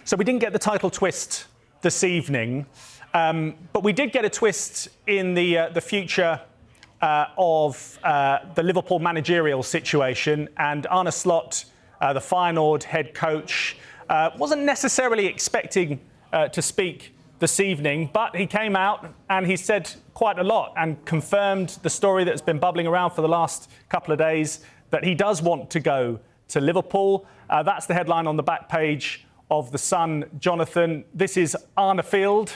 So we didn't get the title twist this evening, but we did get a twist in the future of the Liverpool managerial situation. And Arne Slot, the Feyenoord head coach, wasn't necessarily expecting to speak this evening, but he came out and he said quite a lot and confirmed the story that's been bubbling around for the last couple of days, that he does want to go to Liverpool. That's the headline on the back page of The Sun. Jonathan, this is Arne Field.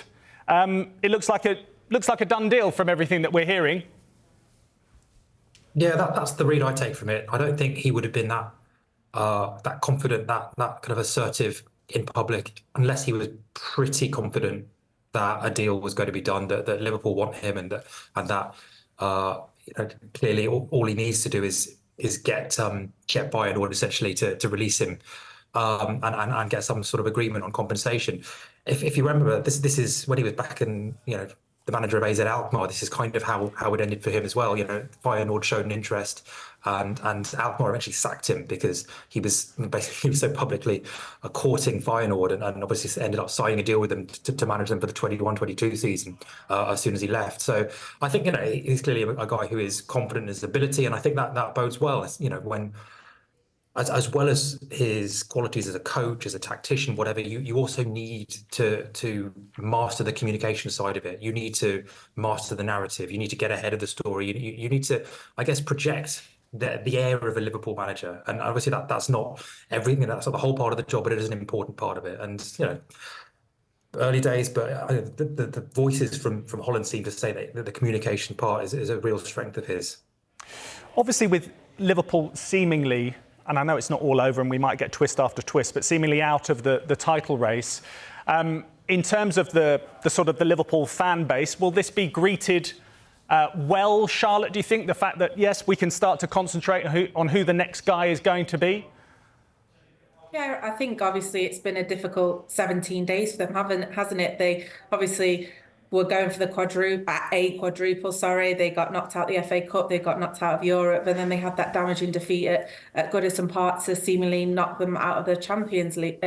It looks like a done deal from everything that we're hearing. Yeah, that's the read I take from it. I don't think he would have been that confident, that kind of assertive in public, unless he was pretty confident that a deal was going to be done, that Liverpool want him, and that clearly all he needs to do is get Feyenoord essentially to release him and get some sort of agreement on compensation. If you remember, this is when he was back in, the manager of AZ Alkmaar. This is kind of how it ended for him as well. Feyenoord showed an interest, and Alkmaar eventually sacked him because he was so publicly courting Feyenoord, and obviously ended up signing a deal with them to manage them for the 21-22 season as soon as he left. So I think he's clearly a guy who is confident in his ability, and I think that bodes well. When as well as his qualities as a coach, as a tactician, whatever, you also need to master the communication side of it. You need to master the narrative. You need to get ahead of the story. You need to, I guess, project the air of a Liverpool manager. And obviously that's not everything. That's not the whole part of the job, but it is an important part of it. And, early days, but the voices from Holland seem to say that the communication part is a real strength of his. Obviously, with Liverpool seemingly, and I know it's not all over and we might get twist after twist, but seemingly out of the title race. In terms of the sort of the Liverpool fan base, will this be greeted well, Charlotte, do you think? The fact that, yes, we can start to concentrate on who the next guy is going to be? Yeah, I think obviously it's been a difficult 17 days for them, hasn't it? They obviously were going for the quadruple. They got knocked out of the FA Cup, they got knocked out of Europe, and then they had that damaging defeat at Goodison Park to seemingly knock them out of the Champions League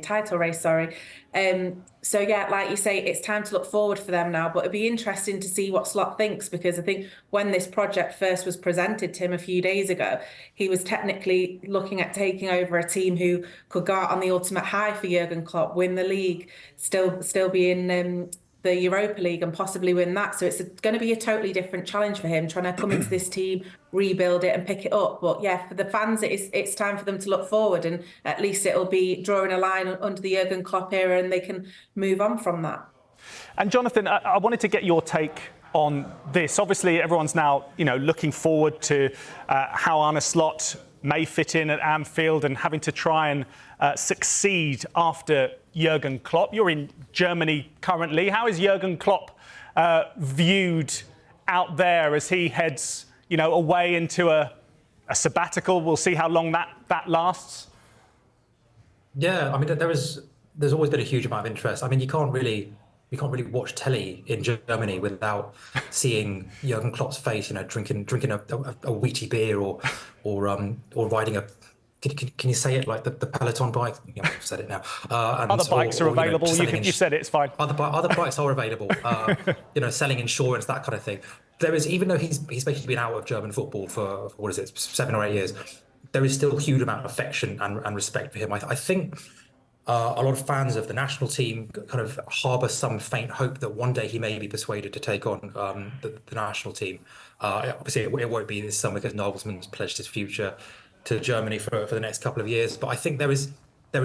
title race. So yeah, like you say, it's time to look forward for them now. But it'd be interesting to see what Slot thinks, because I think when this project first was presented to him a few days ago, he was technically looking at taking over a team who could go out on the ultimate high for Jurgen Klopp, win the league, still be in the Europa League and possibly win that. So it's going to be a totally different challenge for him, trying to come into this team, rebuild it and pick it up. But yeah, for the fans, it's time for them to look forward, and at least it'll be drawing a line under the Jurgen Klopp era, and they can move on from that. And Jonathan, I wanted to get your take on this. Obviously, everyone's now, looking forward to how Arne Slot may fit in at Anfield and having to try and succeed after Jurgen Klopp. You're in Germany currently. How is Jurgen Klopp viewed out there as he heads, away into a sabbatical? We'll see how long that lasts. Yeah, I mean, there's always been a huge amount of interest. I mean, you can't really watch telly in Germany without seeing Jurgen Klopp's face, drinking a wheaty beer or riding a. Can you say it like the Peloton bike? I've said it now. Other bikes are available. You said it. It's fine. Other bikes are available. Selling insurance, that kind of thing. There is, even though he's basically been out of German football for 7 or 8 years, there is still a huge amount of affection and respect for him. I think a lot of fans of the national team kind of harbour some faint hope that one day he may be persuaded to take on the national team. Obviously, it won't be this summer because Nagelsmann's pledged his future to Germany for the next couple of years. But I think there is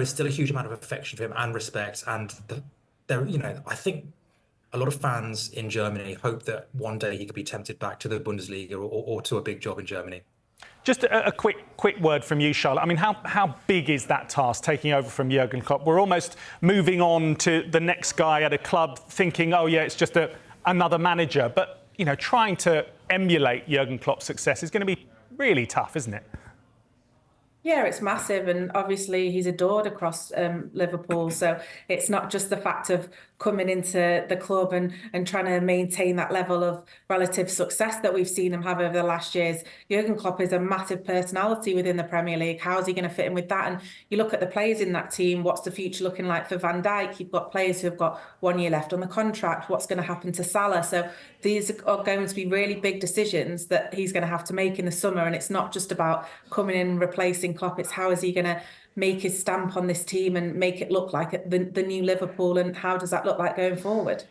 still a huge amount of affection for him and respect. And I think a lot of fans in Germany hope that one day he could be tempted back to the Bundesliga or to a big job in Germany. Just a quick word from you, Charlotte. I mean, how big is that task, taking over from Jurgen Klopp? We're almost moving on to the next guy at a club, thinking, oh yeah, it's just another manager. But trying to emulate Jurgen Klopp's success is going to be really tough, isn't it? Yeah, it's massive, and obviously he's adored across Liverpool. So it's not just the fact of coming into the club and trying to maintain that level of relative success that we've seen them have over the last years. Jurgen Klopp is a massive personality within the Premier League. How's he going to fit in with that? And you look at the players in that team, what's the future looking like for Van Dijk? You've got players who've got 1 year left on the contract. What's going to happen to Salah? So these are going to be really big decisions that he's going to have to make in the summer. And it's not just about coming in and replacing Klopp. It's how is he going to make his stamp on this team and make it look like the new Liverpool, and how does that look like going forward?